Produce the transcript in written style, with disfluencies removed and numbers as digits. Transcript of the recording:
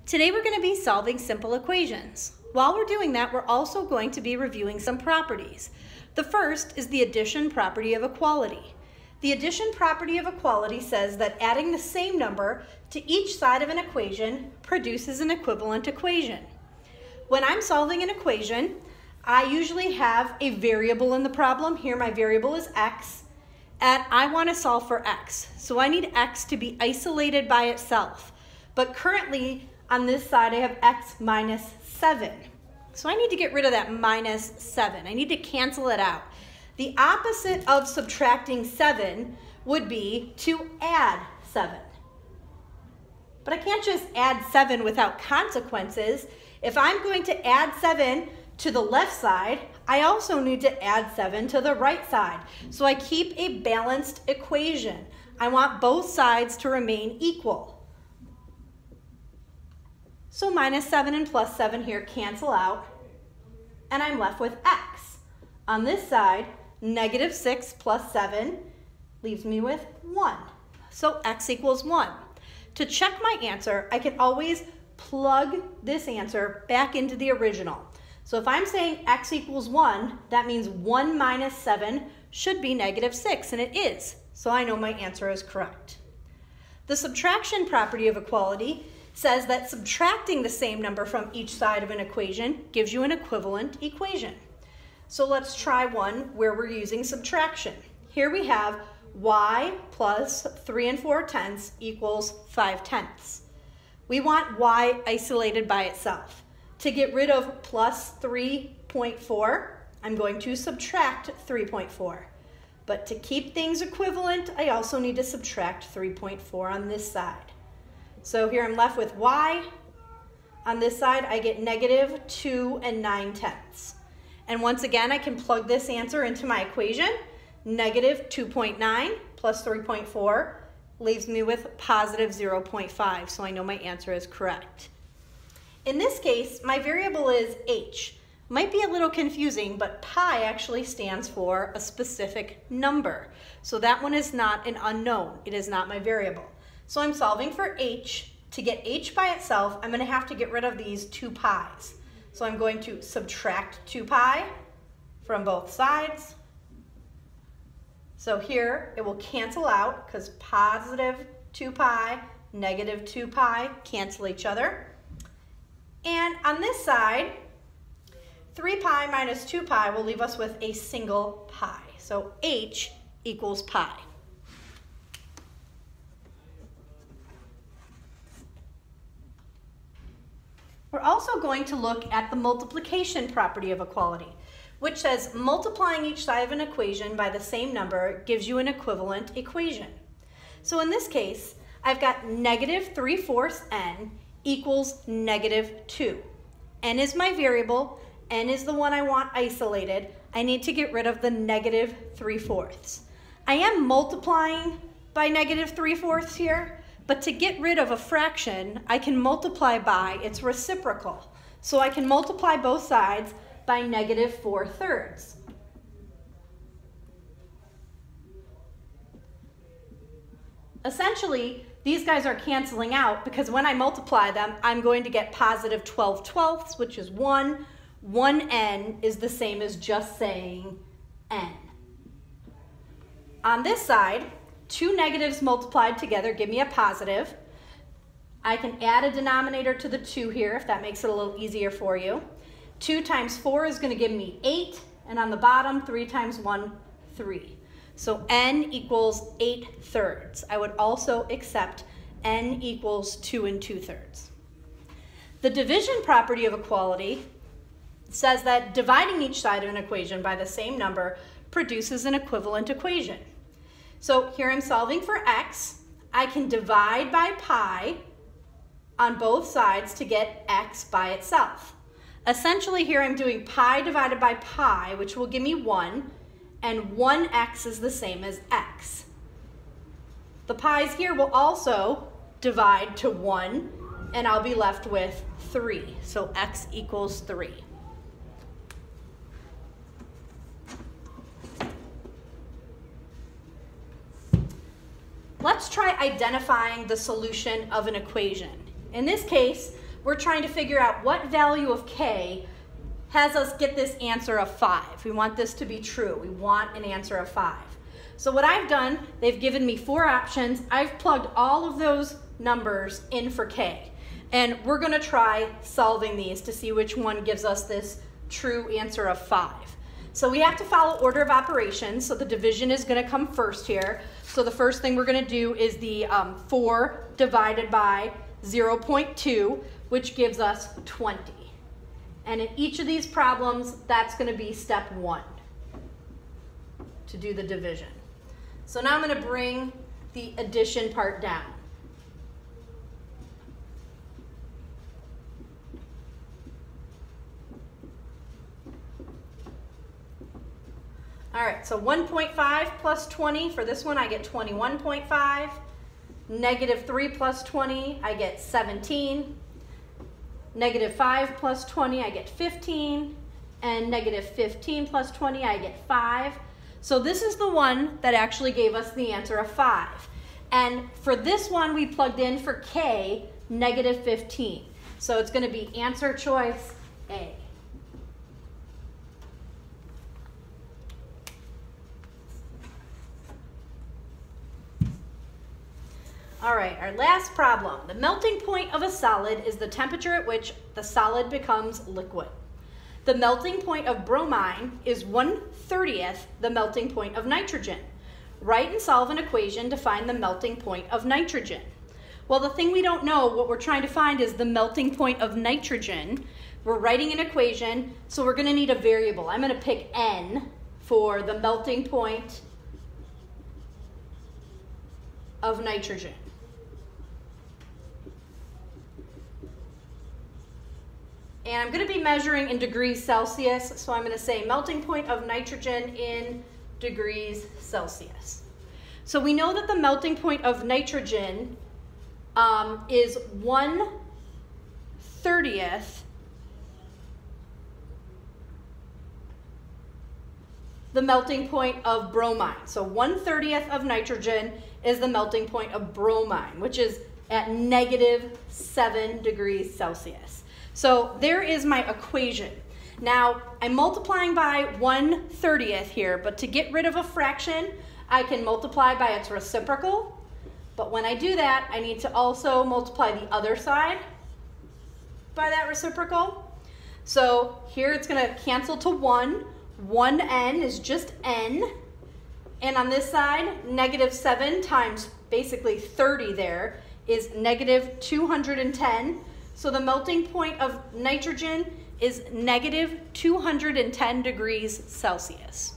Today we're going to be solving simple equations. While we're doing that, we're also going to be reviewing some properties. The first is the addition property of equality. The addition property of equality says that adding the same number to each side of an equation produces an equivalent equation. When I'm solving an equation, I usually have a variable in the problem. Here my variable is x, and I want to solve for x. So I need x to be isolated by itself. But currently on this side I have x minus 7. So I need to get rid of that minus 7. I need to cancel it out. The opposite of subtracting 7 would be to add 7. But I can't just add 7 without consequences. If I'm going to add 7 to the left side, I also need to add 7 to the right side. So I keep a balanced equation. I want both sides to remain equal. So minus 7 and plus 7 here cancel out, and I'm left with x. On this side, negative 6 plus 7 leaves me with 1. So x equals 1. To check my answer, I can always plug this answer back into the original. So if I'm saying x equals 1, that means 1 minus 7 should be negative 6, and it is. So I know my answer is correct. The subtraction property of equality says that subtracting the same number from each side of an equation gives you an equivalent equation. So let's try one where we're using subtraction. Here we have y plus 3 4/10 equals 5/10. We want y isolated by itself. To get rid of plus 3.4, I'm going to subtract 3.4. But to keep things equivalent, I also need to subtract 3.4 on this side. So here I'm left with y. On this side, I get negative 2 9/10. And once again, I can plug this answer into my equation. Negative 2.9 plus 3.4 leaves me with positive 0.5, so I know my answer is correct. In this case, my variable is h. Might be a little confusing, but pi actually stands for a specific number. So that one is not an unknown. It is not my variable. So I'm solving for h. To get h by itself, I'm going to have to get rid of these 2 pi's. So I'm going to subtract 2 pi from both sides. So here it will cancel out because positive 2 pi, negative 2 pi cancel each other. And on this side, 3 pi minus 2 pi will leave us with a single pi. So h equals pi. We're also going to look at the multiplication property of equality, which says multiplying each side of an equation by the same number gives you an equivalent equation. So in this case, I've got negative 3/4 n equals negative 2. N is my variable. N is the one I want isolated. I need to get rid of the negative 3/4. I am multiplying by negative 3/4 here, but to get rid of a fraction, I can multiply by its reciprocal. So I can multiply both sides by negative 4/3. Essentially, these guys are canceling out because when I multiply them, I'm going to get positive 12/12, which is 1. 1n is the same as just saying n. On this side, 2 negatives multiplied together give me a positive. I can add a denominator to the 2 here if that makes it a little easier for you. 2 times 4 is going to give me 8, and on the bottom, 3 times 1, 3. So n equals 8/3. I would also accept n equals 2 2/3. The division property of equality says that dividing each side of an equation by the same number produces an equivalent equation. So here I'm solving for x. I can divide by pi on both sides to get x by itself. Essentially here I'm doing pi divided by pi, which will give me 1, and 1x is the same as x. The pi's here will also divide to 1, and I'll be left with 3. So x equals 3. Let's try identifying the solution of an equation. In this case, we're trying to figure out what value of K has us get this answer of 5. We want this to be true. We want an answer of 5. So what I've done, they've given me 4 options. I've plugged all of those numbers in for K. And we're going to try solving these to see which one gives us this true answer of 5. So we have to follow order of operations. So the division is going to come first here. So the first thing we're going to do is the 4 divided by 0.2, which gives us 20. And in each of these problems, that's going to be step 1 to do the division. So now I'm going to bring the addition part down. All right, so 1.5 plus 20, for this one I get 21.5. Negative 3 plus 20, I get 17. Negative 5 plus 20, I get 15. And negative 15 plus 20, I get 5. So this is the one that actually gave us the answer of 5. And for this one, we plugged in for K, negative 15. So it's going to be answer choice A. All right, our last problem. The melting point of a solid is the temperature at which the solid becomes liquid. The melting point of bromine is 1/30th the melting point of nitrogen. Write and solve an equation to find the melting point of nitrogen. Well, the thing we don't know, what we're trying to find is the melting point of nitrogen. We're writing an equation, so we're going to need a variable. I'm going to pick N for the melting point of nitrogen. And I'm going to be measuring in degrees Celsius, so I'm going to say melting point of nitrogen in degrees Celsius. So we know that the melting point of nitrogen is 1/30th the melting point of bromine. So 1/30th of nitrogen is the melting point of bromine, which is at negative 7 degrees Celsius. So there is my equation. Now, I'm multiplying by 1/30th here, but to get rid of a fraction, I can multiply by its reciprocal. But when I do that, I need to also multiply the other side by that reciprocal. So here it's going to cancel to 1. 1n is just n. And on this side, negative 7 times basically 30 there is negative 210. So the melting point of nitrogen is negative 210 degrees Celsius.